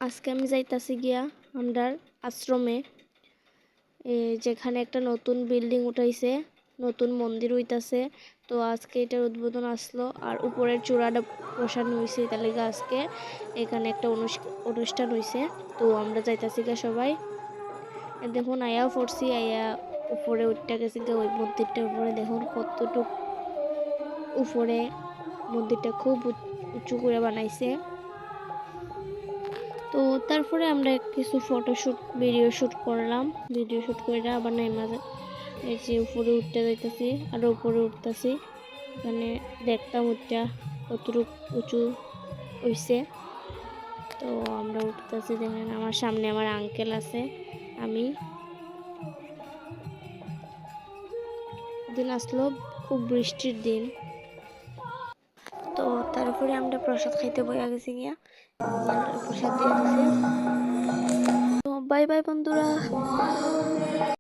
আজকে আমি যাইতাছি গিয়া আমরার আশ্রমে, যেখানে একটা নতুন বিল্ডিং উঠাইছে, নতুন মন্দির হইতাছে। তো আজকে এটার উদ্বোধন আসলো আর উপরের চূড়াটা বসানো হয়েছে, তার লেগে আজকে এখানে একটা অনুষ্ঠান হয়েছে। তো আমরা যাইতাছি গা সবাই। দেখুন আয়া পড়ছি, আয়া উপরে উঠতে গেছি গা ওই মন্দিরটার উপরে। দেখুন কতটুক উপরে মন্দিরটা খুব উঁচু করে বানাইছে। তো তারপরে আমরা কিছু ফটোশুট ভিডিও শ্যুট করলাম। ভিডিও শ্যুট করে আবার মাঝে এই যে উপরে উঠতে যাইতেছি, আর উপরে উঠতেছি। মানে দেখতাম উঠটা কতটুক উঁচু হইছে। তো আমরা উঠতেছি, দেখেন আমার সামনে আমার আঙ্কেল আছে। আমি দিন আসলো খুব বৃষ্টির দিন। তো তারপরে আমরা প্রসাদ খাইতে বইয়া গেছি গিয়া, প্রসাদ দিয়ে দিছে। তো বাই বাই বন্ধুরা।